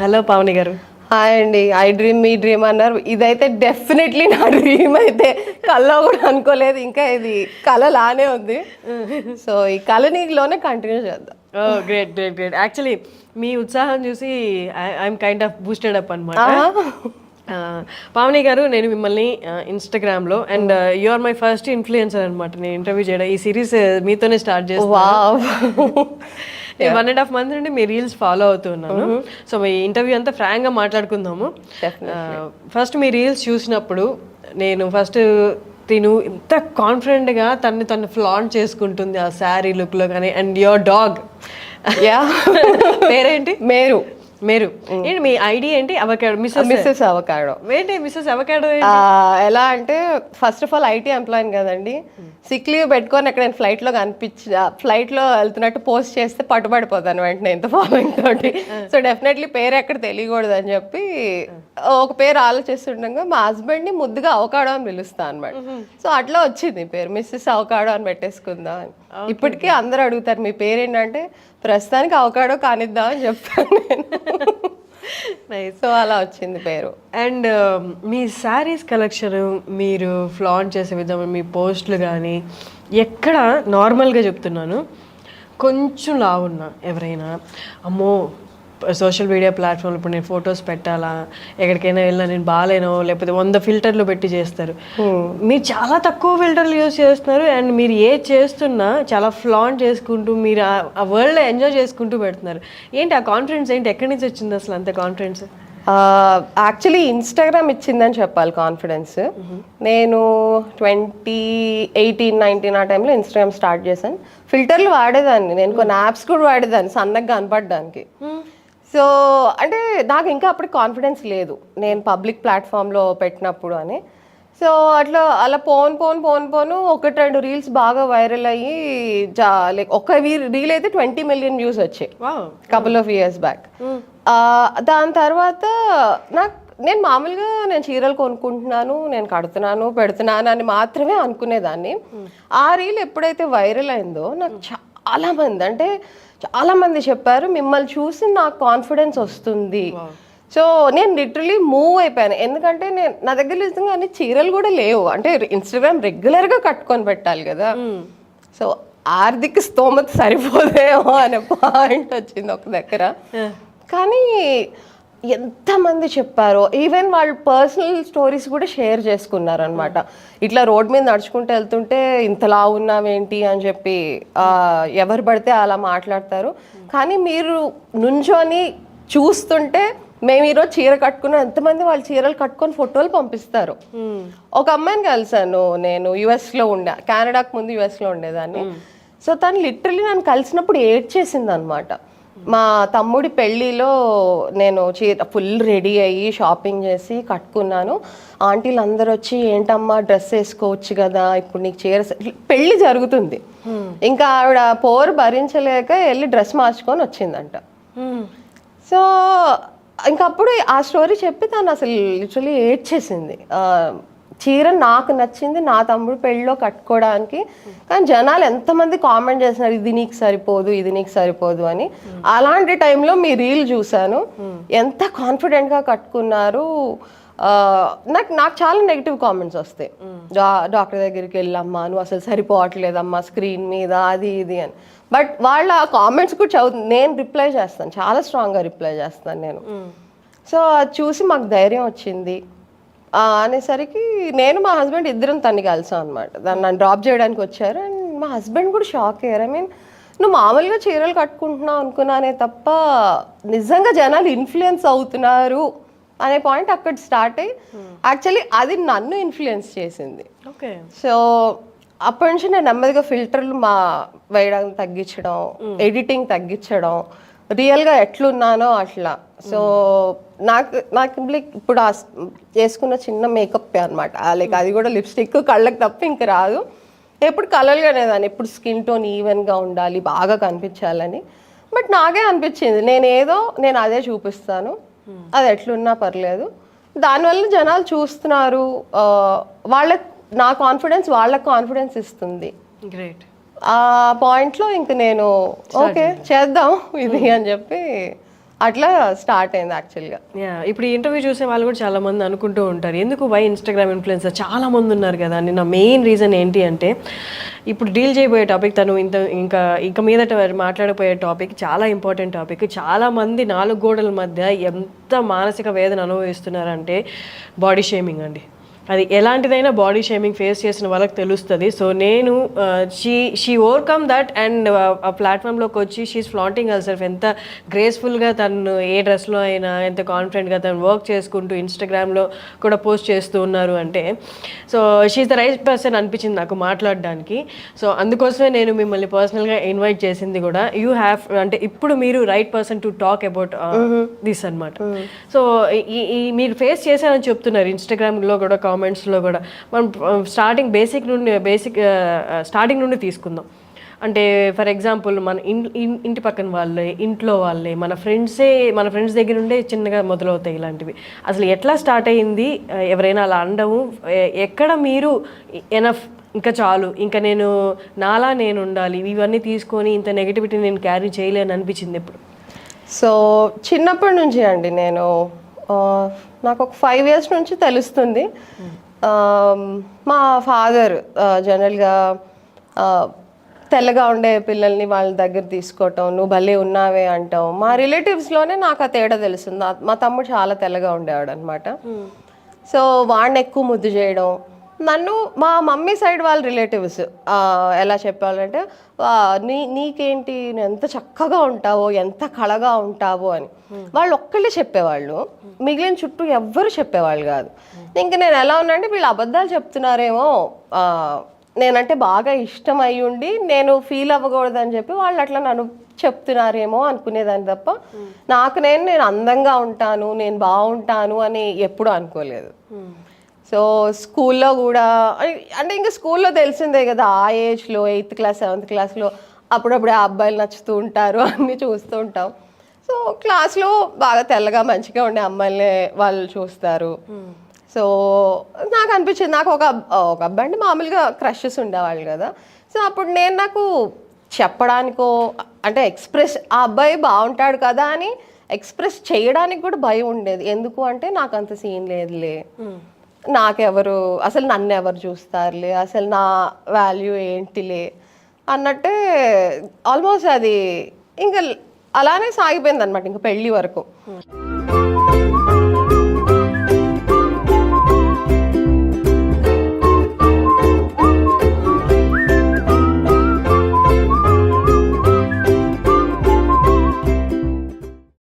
Hello Pavani గారు. Hi అండి. I dream me dream అన్నారు. ఇదైతే డెఫినెట్లీ నా డ్రీమ్ అయితే కల్లో కూడా అనుకోలేదు. ఇంకా ఇది కళ లానే ఉంది. సో ఈ కళనిలోనే కంటిన్యూ చేద్దాం. Great great great. యాక్చువల్లీ మీ ఉత్సాహం చూసి I'm kind of boosted up అనమాట. పావని గారు, నేను మిమ్మల్ని ఇన్స్టాగ్రామ్లో and you are my first influencer అనమాట నేను ఇంటర్వ్యూ చేయడం. ఈ సిరీస్ మీతోనే స్టార్ట్ చేస్తాను. 1.5 months నుండి మీ రీల్స్ ఫాలో అవుతున్నాను. సో మీ ఇంటర్వ్యూ అంతా ఫ్రాంక్గా మాట్లాడుకుందాము. ఫస్ట్ మీ రీల్స్ చూసినప్పుడు నేను తిను ఇంత కాన్ఫిడెంట్గా తను ఫ్లాంట్ చేసుకుంటుంది ఆ శారీ లుక్లో కానీ. అండ్ యువర్ డాగ్ పేరేంటి? మేరు. ఏంటి మీ ఐడి ఏంటి? అవకాడో. Mrs avocado. ఏంటి మిస్సెస్ అవకాడో? ఎలా అంటే first of all IT employee కదండి. సిక్ లీవ్ పెట్టుకొని అక్కడ నేను ఫ్లైట్లో వెళ్తున్నట్టు పోస్ట్ చేస్తే పట్టుబడిపోతాను వెంటనే ఇంత ఫాలోయింగ్ తోటి. సో డెఫినెట్లీ పేరు ఎక్కడ తెలియకూడదు అని చెప్పి ఒక పేరు ఆలోచిస్తుండగా మా హస్బెండ్ని ముద్దుగా అవకాడో అని పిలుస్తాను అనమాట. సో అట్లా వచ్చింది పేరు, మిస్సెస్ అవకాడో అని పెట్టేసుకుందాం అని. ఇప్పటికీ అందరూ అడుగుతారు మీ పేరు ఏంటంటే ప్రస్తుతానికి అవకాడో కానిద్దాం అని చెప్తాను నేను. సో అలా వచ్చింది పేరు. అండ్ మీ శారీస్ కలెక్షన్, మీరు ఫ్లాంట్ చేసే విధానం, మీ పోస్టులు కానీ ఎక్కడ నార్మల్గా చెప్తున్నాను కొంచెం లావున్నా ఎవరైనా అమ్మో సోషల్ మీడియా ప్లాట్ఫామ్ ఇప్పుడు నేను ఫొటోస్ పెట్టాలా, ఎక్కడికైనా వెళ్ళినా నేను బాగాలేనో లేకపోతే 100 ఫిల్టర్లు పెట్టి చేస్తారు. మీరు చాలా తక్కువ ఫిల్టర్లు యూజ్ చేస్తున్నారు. అండ్ మీరు ఏ చేస్తున్నా చాలా ఫ్లాంట్ చేసుకుంటూ మీరు ఆ వరల్డ్లో ఎంజాయ్ చేసుకుంటూ పెడుతున్నారు. ఏంటి ఆ కాన్ఫిడెన్స్ ఏంటి? ఎక్కడి నుంచి వచ్చింది అసలు అంత కాన్ఫిడెన్స్? యాక్చువల్లీ ఇన్స్టాగ్రామ్ ఇచ్చిందని చెప్పాలి కాన్ఫిడెన్స్. నేను 2018-19 ఆ టైంలో ఇన్స్టాగ్రామ్ స్టార్ట్ చేశాను. ఫిల్టర్లు వాడేదాన్ని నేను, కొన్ని యాప్స్ కూడా వాడేదాన్ని సన్నగా కనపడడానికి. సో అంటే నాకు ఇంకా అప్పటికి కాన్ఫిడెన్స్ లేదు నేను పబ్లిక్ ప్లాట్ఫామ్లో పెట్టినప్పుడు అని. సో అలా పోను 1-2 రీల్స్ బాగా వైరల్ అయ్యి లైక్ ఒక రీల్ అయితే 20 million వ్యూస్ వచ్చాయి కపుల్ ఆఫ్ ఇయర్స్ బ్యాక్. దాని తర్వాత నేను మామూలుగా నేను చీరలు కొనుక్కుంటున్నాను, నేను కడుతున్నాను పెడుతున్నాను అని మాత్రమే అనుకునేదాన్ని. ఆ రీల్ ఎప్పుడైతే వైరల్ అయిందో నాకు చాలా మంది చెప్పారు మిమ్మల్ని చూసి నాకు కాన్ఫిడెన్స్ వస్తుంది. సో నేను లిటరలీ మూవ్ అయిపోయాను. ఎందుకంటే నా దగ్గర నిజంగా అన్ని చీరలు కూడా లేవు. అంటే ఇన్స్టాగ్రామ్ రెగ్యులర్గా కట్టుకొని పెట్టాలి కదా. సో ఆర్థిక స్తోమత సరిపోదేమో అనే పాయింట్ వచ్చింది ఒక దగ్గర. కానీ ఎంతమంది చెప్పారో, ఈవెన్ వాళ్ళు పర్సనల్ స్టోరీస్ కూడా షేర్ చేసుకున్నారు అనమాట. ఇట్లా రోడ్ మీద నడుచుకుంటూ వెళ్తుంటే ఇంతలా ఉన్నావేంటి అని చెప్పి ఎవరు పడితే అలా మాట్లాడతారు. కానీ మీరు నుంచొని చూస్తుంటే మేము ఈరోజు చీర కట్టుకున్నాం, ఎంతమంది వాళ్ళు చీరలు కట్టుకొని ఫోటోలు పంపిస్తారు. ఒక అమ్మాయిని కలిసాను నేను, యుఎస్లో కెనడాకు ముందు యుఎస్లో ఉండేదాన్ని. సో తను లిటరలీ నన్ను కలిసినప్పుడు ఏడ్చేసింది అనమాట. మా తమ్ముడి పెళ్ళిలో నేను ఫుల్ రెడీ అయ్యి షాపింగ్ చేసి కట్టుకున్నాను. ఆంటీలు అందరూ వచ్చి ఏంటమ్మా డ్రెస్ వేసుకోవచ్చు కదా, ఇప్పుడు నీకు చీర పెళ్ళి జరుగుతుంది. ఇంకా ఆవిడ పోరు భరించలేక వెళ్ళి డ్రెస్ మార్చుకొని వచ్చిందంట. సో ఇంకప్పుడు ఆ స్టోరీ చెప్పి తను అసలు లిటరలీ ఏడ్చేసింది. చీర నాకు నచ్చింది నా తమ్ముడు పెళ్ళిలో కట్టుకోవడానికి, కానీ జనాలు ఎంతమంది కామెంట్ చేస్తున్నారు ఇది నీకు సరిపోదు అని. అలాంటి టైంలో మీ రీల్ చూశాను, ఎంత కాన్ఫిడెంట్గా కట్టుకున్నారు. నాకు చాలా నెగిటివ్ కామెంట్స్ వస్తాయి. డాక్టర్ దగ్గరికి వెళ్ళమ్మా నువ్వు అసలు సరిపోవట్లేదమ్మా స్క్రీన్ మీద అది ఇది అని. బట్ వాళ్ళ కామెంట్స్ కూడా నేను రిప్లై చేస్తాను, చాలా స్ట్రాంగ్గా రిప్లై చేస్తాను నేను. సో అది చూసి మాకు ధైర్యం వచ్చింది అనేసరికి నేను మా హస్బెండ్ ఇద్దరం తన్ని కలిసాం అనమాట. నన్ను డ్రాప్ చేయడానికి వచ్చారు. అండ్ మా హస్బెండ్ కూడా షాక్ అయ్యారు. నువ్వు మామూలుగా చీరలు కట్టుకుంటున్నావు అనుకున్నానే తప్ప నిజంగా జనాలు ఇన్ఫ్లుయెన్స్ అవుతున్నారు అనే పాయింట్ అక్కడ స్టార్ట్ అయ్యి యాక్చువల్లీ అది నన్ను ఇన్ఫ్లుయెన్స్ చేసింది. ఓకే. సో అప్పటి నుంచి నేను నెమ్మదిగా ఫిల్టర్లు వేయడం తగ్గించడం, ఎడిటింగ్ తగ్గించడం, రియల్గా ఎట్లున్నానో అట్లా. సో నాకు లైక్ ఇప్పుడు చేసుకున్న చిన్న మేకప్ అనమాట. లైక్ అది కూడా లిప్స్టిక్ కళ్ళకి తప్ప ఇంక రాదు. ఎప్పుడు కలర్గానే దాన్ని, ఎప్పుడు స్కిన్ టోన్ ఈవెన్గా ఉండాలి, బాగా కనిపించాలని. బట్ నాకే అనిపించింది నేను అదే చూపిస్తాను, అది ఎట్లున్నా పర్లేదు. దానివల్ల జనాలు చూస్తున్నారు, నా కాన్ఫిడెన్స్ వాళ్ళకి కాన్ఫిడెన్స్ ఇస్తుంది. గ్రేట్. ఆ పాయింట్లో ఇంక నేను ఓకే చేద్దాం ఇది అని చెప్పి అట్లా స్టార్ట్ అయింది యాక్చువల్గా. ఇప్పుడు ఈ ఇంటర్వ్యూ చూసే వాళ్ళు కూడా చాలా మంది అనుకుంటూ ఉంటారు, ఎందుకు వై ఇన్స్టాగ్రామ్ ఇన్ఫ్లుయెన్సర్ చాలా మంది ఉన్నారు కదా అని. నా మెయిన్ రీజన్ ఏంటి అంటే, ఇప్పుడు డీల్ చేయబోయే టాపిక్ తను ఇంకా మీదట మాట్లాడబోయే టాపిక్ చాలా ఇంపార్టెంట్ టాపిక్. చాలా మంది 4 గోడల మధ్య ఎంత మానసిక వేదన అనుభవిస్తున్నారంటే బాడీ షేమింగ్ అండి. అది ఎలాంటిదైనా బాడీ షేమింగ్ ఫేస్ చేసిన వాళ్ళకి తెలుస్తుంది. సో నేను షీ ఓవర్కమ్ దట్ అండ్ ఆ ప్లాట్ఫామ్లోకి వచ్చి షీఈస్ ఫ్లాంటింగ్ హర్ సెల్ఫ్. ఎంత గ్రేస్ఫుల్గా తను ఏ డ్రెస్లో అయినా ఎంత కాన్ఫిడెంట్గా తను వర్క్ చేసుకుంటూ ఇన్స్టాగ్రామ్లో కూడా పోస్ట్ చేస్తూ ఉన్నారు అంటే, so she's the right person అనిపించింది నాకు మాట్లాడడానికి. సో అందుకోసమే నేను మిమ్మల్ని పర్సనల్గా ఇన్వైట్ చేసింది కూడా. యూ హ్యావ్ అంటే ఇప్పుడు మీరు right person to talk about this అనమాట. సో ఈ మీరు ఫేస్ చేశారని చెప్తున్నారు ఇన్స్టాగ్రామ్లో కూడా, కామెంట్స్లో కూడా. మనం స్టార్టింగ్ నుండి తీసుకుందాం. అంటే ఫర్ ఎగ్జాంపుల్ మన ఇంటి పక్కన వాళ్ళే, ఇంట్లో వాళ్ళే, మన ఫ్రెండ్స్ దగ్గర నుండే చిన్నగా మొదలవుతాయి ఇలాంటివి. అసలు ఎట్లా స్టార్ట్ అయ్యింది? ఎవరైనా అలా అనడము, ఎక్కడ మీరు ఎనఫ్ ఇంకా చాలు, ఇంకా నేను ఉండాలి, ఇవన్నీ తీసుకొని ఇంత నెగిటివిటీ నేను క్యారీ చేయలేని అనిపించింది ఎప్పుడు? సో చిన్నప్పటి నుంచి అండి, నేను నాకు ఒక 5 years నుంచి తెలుస్తుంది. మా ఫాదర్ జనరల్గా తెల్లగా ఉండే పిల్లల్ని వాళ్ళ దగ్గర తీసుకోవటం, నువ్వు భలే ఉన్నావే అంటాం. మా రిలేటివ్స్లోనే నాకు ఆ తేడా తెలుస్తుంది. మా తమ్ముడు చాలా తెల్లగా ఉండేవాడు అనమాట. సో వాడిని ఎక్కువ ముద్దు చేయడం. నన్ను మా మమ్మీ సైడ్ వాళ్ళ రిలేటివ్స్ ఎలా చెప్పాలంటే, నీకేంటి, నువ్వు ఎంత చక్కగా ఉంటావో, ఎంత కళగా ఉంటావో అని వాళ్ళు ఒక్కళ్ళే చెప్పేవాళ్ళు. మిగిలిన చుట్టూ ఎవ్వరు చెప్పేవాళ్ళు కాదు. ఇంకా నేను ఎలా ఉన్నానంటే, వీళ్ళు అబద్ధాలు చెప్తున్నారేమో, నేనంటే బాగా ఇష్టం అయి ఉండి నేను ఫీల్ అవ్వకూడదని చెప్పి వాళ్ళు అట్లా నన్ను చెప్తున్నారేమో అనుకునేదాన్ని తప్ప, నాకు నేను అందంగా ఉంటాను, నేను బాగుంటాను అని ఎప్పుడూ అనుకోలేదు. సో స్కూల్లో కూడా అంటే, ఇంకా స్కూల్లో తెలిసిందే కదా, ఆ ఏజ్లో 8th class 7th classలో అప్పుడప్పుడు ఆ అబ్బాయిలు నచ్చుతూ ఉంటారు, అన్నీ చూస్తూ ఉంటాం. సో క్లాస్లో బాగా తెల్లగా మంచిగా ఉండే అమ్మాయిలే వాళ్ళు చూస్తారు. సో నాకు అనిపించింది, నాకు ఒక అబ్బాయి అంటే మామూలుగా క్రషెస్ ఉండేవాళ్ళు కదా. సో అప్పుడు నాకు చెప్పడానికో అంటే ఆ అబ్బాయి బాగుంటాడు కదా అని ఎక్స్ప్రెస్ చేయడానికి కూడా భయం ఉండేది. ఎందుకు అంటే, నాకు అంత సీన్ లేదులే, నాకెవరు అసలు నన్ను ఎవరు చూస్తారులే, అసలు నా వాల్యూ ఏంటిలే అన్నట్టే ఆల్మోస్ట్ అది ఇంకా అలానే సాగిపోయింది అనమాట, ఇంకా పెళ్ళి వరకు.